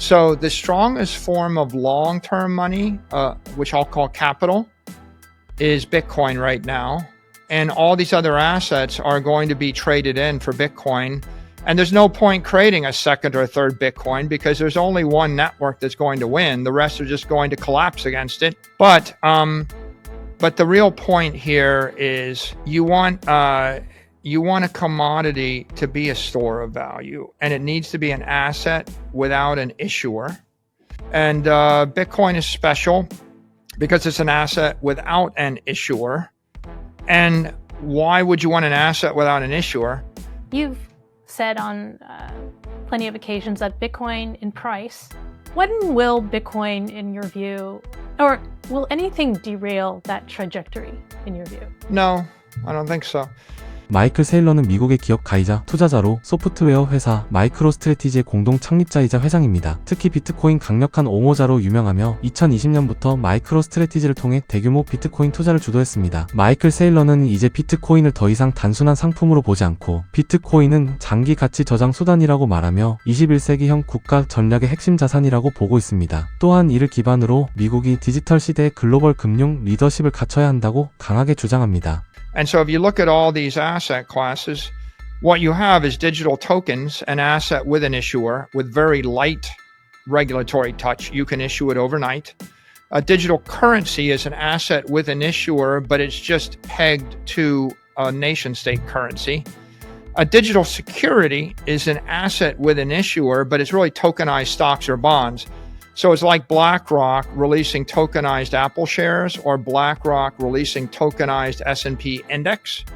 So the strongest form of long-term money, which I'll call capital, is Bitcoin right now. And all these other assets are going to be traded in for Bitcoin. And there's no point creating a second or third Bitcoin because there's only one network that's going to win. The rest are just going to collapse against it. But the real point here is you want a commodity to be a store of value, and it needs to be an asset without an issuer. And Bitcoin is special because it's an asset without an issuer. And why would you want an asset without an issuer? You've said on plenty of occasions that Bitcoin in price. When will Bitcoin, in your view, or will anything derail that trajectory, in your view? No, I don't think so. 마이클 세일러는 미국의 기업 가이자 투자자로 소프트웨어 회사 마이크로스트래티지의 공동 창립자이자 회장입니다. 특히 비트코인 강력한 옹호자로 유명하며 2020년부터 마이크로스트래티지를 통해 대규모 비트코인 투자를 주도했습니다. 마이클 세일러는 이제 비트코인을 더 이상 단순한 상품으로 보지 않고 비트코인은 장기 가치 저장 수단이라고 말하며 21세기형 국가 전략의 핵심 자산이라고 보고 있습니다. 또한 이를 기반으로 미국이 디지털 시대의 글로벌 금융 리더십을 갖춰야 한다고 강하게 주장합니다. And so if you look at all these asset classes, what you have is digital tokens, an asset with an issuer with very light regulatory touch. You can issue it overnight. A digital currency is an asset with an issuer, but it's just pegged to a nation state currency. A digital security is an asset with an issuer, but it's really tokenized stocks or bonds. So it's like BlackRock releasing tokenized Apple shares or BlackRock releasing tokenized S&P index.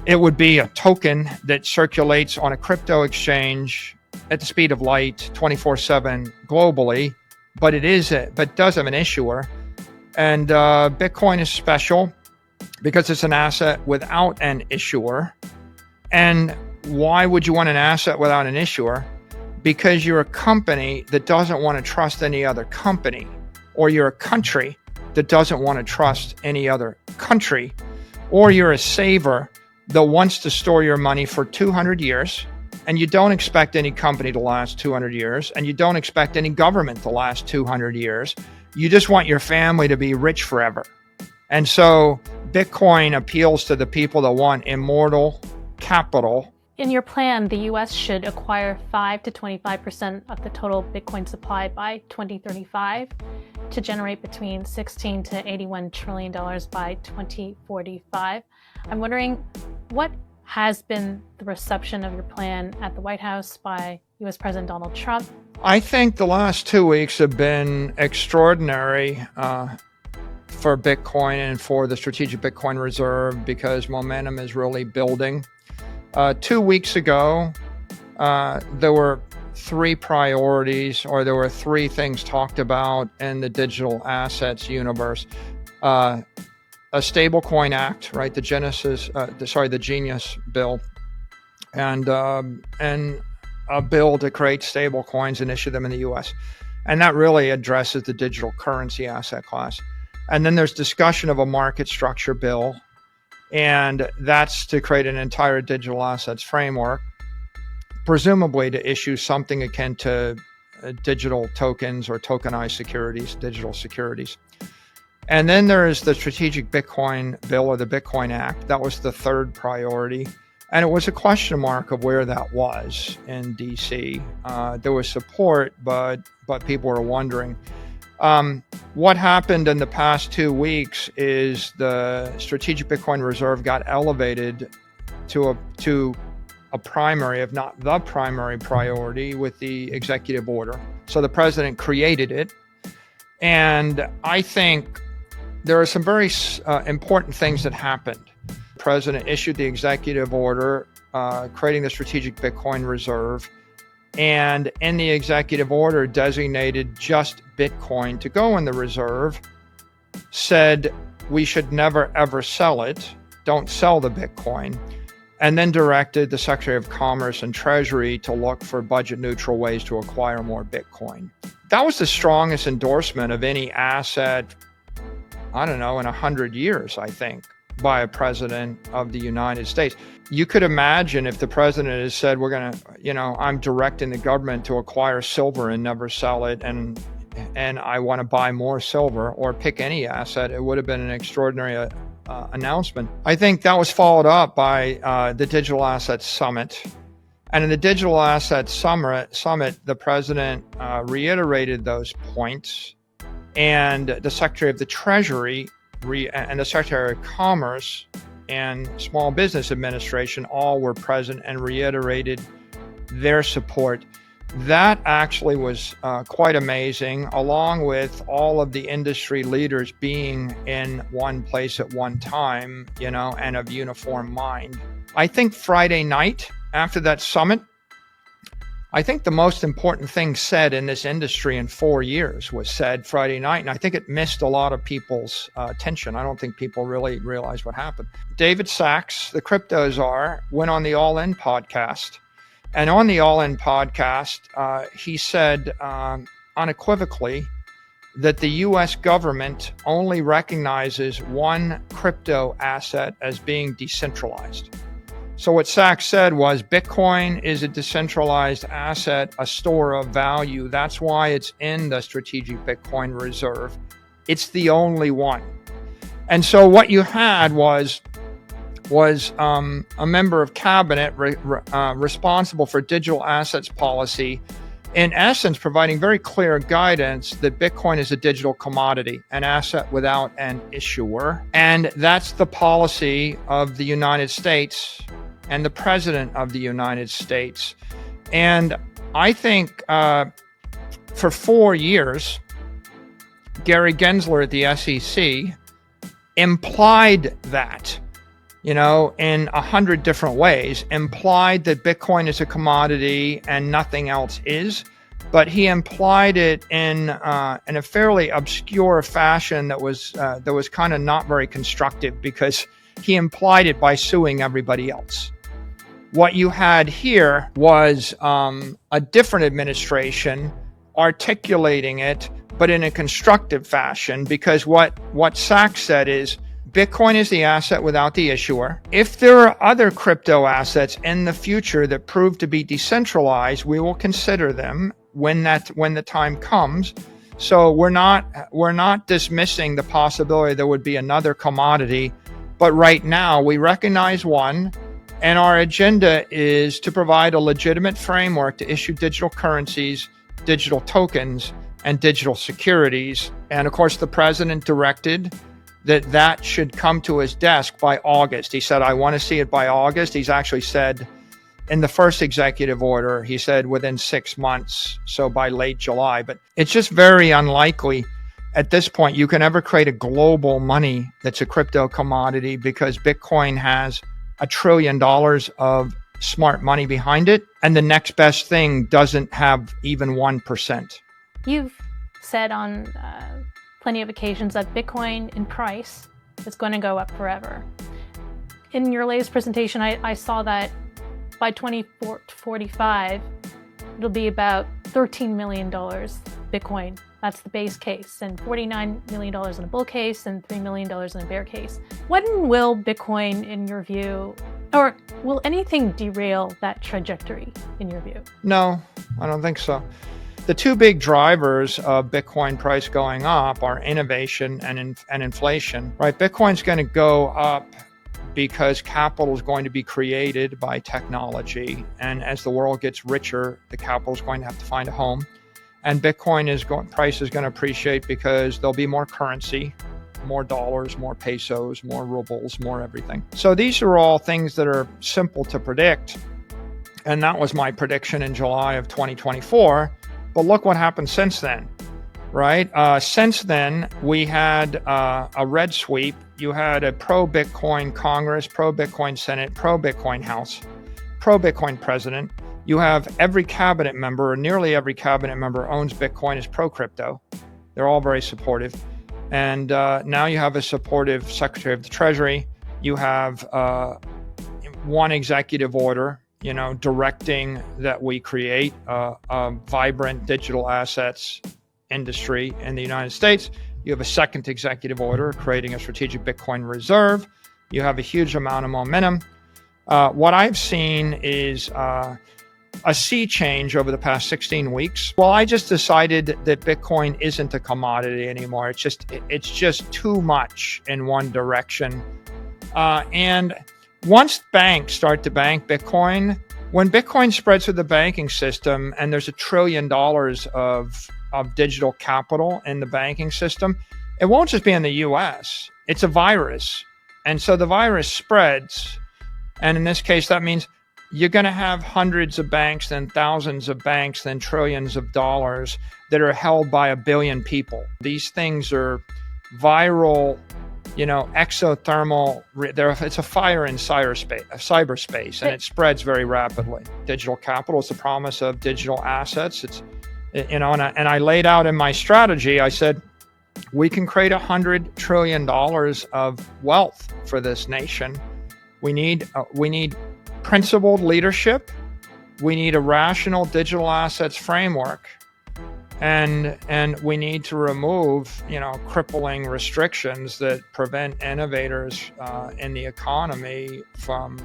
It would be a token that circulates on a crypto exchange at the speed of light 24/7 globally, but does have an issuer. And Bitcoin is special because it's an asset without an issuer. And why would you want an asset without an issuer? Because you're a company that doesn't want to trust any other company, or you're a country that doesn't want to trust any other country, or you're a saver that wants to store your money for 200 years, and you don't expect any company to last 200 years, and you don't expect any government to last 200 years. You just want your family to be rich forever. And so Bitcoin appeals to the people that want immortal capital. In your plan, the U.S. should acquire 5 to 25% of the total Bitcoin supply by 2035 to generate between $16 to $81 trillion by 2045. I'm wondering, what has been the reception of your plan at the White House by U.S. President Donald Trump? I think the last 2 weeks have been extraordinary for Bitcoin and for the Strategic Bitcoin Reserve because momentum is really building. 2 weeks ago, there were three priorities, or there were three things talked about in the digital assets universe. A stablecoin act, right? The Genius bill, and a bill to create stablecoins and issue them in the U.S. And that really addresses the digital currency asset class. And then there's discussion of a market structure bill. And that's to create an entire digital assets framework, presumably to issue something akin to digital tokens or tokenized securities, digital securities. And then there is the Strategic Bitcoin Bill, or the Bitcoin Act. That was the third priority. And it was a question mark of where that was in DC. There was support, but people were wondering. What happened in the past 2 weeks is the Strategic Bitcoin Reserve got elevated to a primary, if not the primary priority, with the executive order. So the president created it. And I think there are some very important things that happened. The president issued the executive order creating the Strategic Bitcoin Reserve. And in the executive order designated just Bitcoin to go in the reserve, said we should never ever sell it, don't sell the Bitcoin, and then directed the Secretary of Commerce and Treasury to look for budget neutral ways to acquire more Bitcoin. That was the strongest endorsement of any asset, I don't know, in 100 years, I think. by a president of the United States. You could imagine if the president has said, I'm directing the government to acquire silver and never sell it, and I want to buy more silver or pick any asset, it would have been an extraordinary announcement. I think that was followed up by the Digital Assets Summit. And in the Digital Assets Summit, the president reiterated those points, and the Secretary of the Treasury and the Secretary of Commerce and Small Business Administration all were present and reiterated their support. That actually was quite amazing, along with all of the industry leaders being in one place at one time, and of uniform mind. I think Friday night after that summit, I think the most important thing said in this industry in 4 years was said Friday night, and I think it missed a lot of people's attention. I don't think people really realize what happened. David Sachs, the crypto czar, went on the All In podcast, and on the All In podcast, he said unequivocally that the U.S. government only recognizes one crypto asset as being decentralized. So what Sachs said was Bitcoin is a decentralized asset, a store of value. That's why it's in the strategic Bitcoin reserve. It's the only one. And so what you had was a member of cabinet responsible for digital assets policy, in essence providing very clear guidance that Bitcoin is a digital commodity, an asset without an issuer. And that's the policy of the United States and the President of the United States. And I think for 4 years, Gary Gensler at the SEC implied that, in 100 different ways, implied that Bitcoin is a commodity and nothing else is. But he implied it in a fairly obscure fashion that was kind of not very constructive, because he implied it by suing everybody else. What you had here was a different administration articulating it, but in a constructive fashion, because what Sachs said is Bitcoin is the asset without the issuer. If there are other crypto assets in the future that prove to be decentralized, we will consider them when the time comes. So we're not dismissing the possibility there would be another commodity, but right now we recognize one. And our agenda is to provide a legitimate framework to issue digital currencies, digital tokens, and digital securities. And of course, the president directed that should come to his desk by August. He said, I want to see it by August. He's actually said in the first executive order, he said within 6 months, so by late July. But it's just very unlikely at this point you can ever create a global money that's a crypto commodity, because Bitcoin has $1 trillion of smart money behind it, and the next best thing doesn't have even 1%. You've said on plenty of occasions that Bitcoin in price is going to go up forever. In your latest presentation, I saw that by 2045, it'll be about $13 million Bitcoin. That's the base case, and $49 million in a bull case and $3 million in a bear case. When will Bitcoin, in your view, or will anything derail that trajectory, in your view? No, I don't think so. The two big drivers of Bitcoin price going up are innovation and inflation, right? Bitcoin's going to go up because capital is going to be created by technology. And as the world gets richer, the capital is going to have to find a home. And Bitcoin price is going to appreciate because there'll be more currency, more dollars, more pesos, more rubles, more everything. So these are all things that are simple to predict. And that was my prediction in July of 2024. But look what happened since then, right? Since then, we had a red sweep. You had a pro-Bitcoin Congress, pro-Bitcoin Senate, pro-Bitcoin House, pro-Bitcoin president. You have every cabinet member, or nearly every cabinet member owns Bitcoin, is pro-crypto. They're all very supportive. And now you have a supportive Secretary of the Treasury. You have one executive order, directing that we create a vibrant digital assets industry in the United States. You have a second executive order creating a strategic Bitcoin reserve. you have a huge amount of momentum. What I've seen is a sea change over the past 16 weeks. Well, I just decided that Bitcoin isn't a commodity anymore. It's just too much in one direction. And once banks start to bank Bitcoin, when Bitcoin spreads through the banking system and there's $1 trillion of digital capital in the banking system, it won't just be in the US. It's a virus. And so the virus spreads. And in this case, that means you're going to have hundreds of banks, then thousands of banks, then trillions of dollars that are held by 1 billion people. These things are viral, exothermal. It's a fire in cyberspace, and it spreads very rapidly. Digital capital is the promise of digital assets. And I laid out in my strategy, I said, we can create $100 trillion of wealth for this nation. We need principled leadership. We need a rational digital assets framework, and we need to remove, crippling restrictions that prevent innovators in the economy from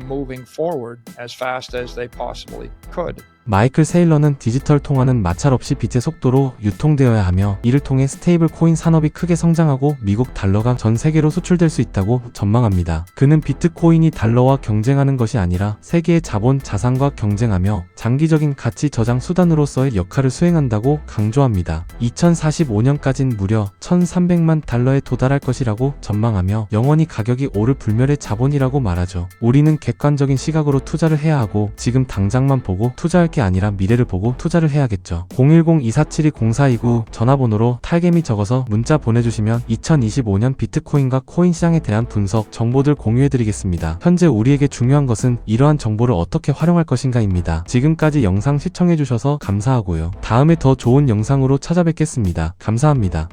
moving forward as fast as they possibly could. 마이클 세일러는 디지털 통화는 마찰 없이 빛의 속도로 유통되어야 하며 이를 통해 스테이블 코인 산업이 크게 성장하고 미국 달러가 전 세계로 수출될 수 있다고 전망합니다. 그는 비트코인이 달러와 경쟁하는 것이 아니라 세계의 자본 자산과 경쟁하며 장기적인 가치 저장 수단으로서의 역할을 수행한다고 강조합니다. 2045년까진 무려 1,300만 달러에 도달할 것이라고 전망하며 영원히 가격이 오를 불멸의 자본이라고 말하죠. 우리는 객관적인 시각으로 투자를 해야 하고 지금 당장만 보고 투자할 게 아니라 미래를 보고 투자를 해야겠죠. 010-2472-0429 전화번호로 탈개미 적어서 문자 보내주시면 2025년 비트코인과 코인 시장에 대한 분석, 정보들 공유해드리겠습니다. 현재 우리에게 중요한 것은 이러한 정보를 어떻게 활용할 것인가입니다. 지금까지 영상 시청해주셔서 감사하고요. 다음에 더 좋은 영상으로 찾아뵙겠습니다. 감사합니다.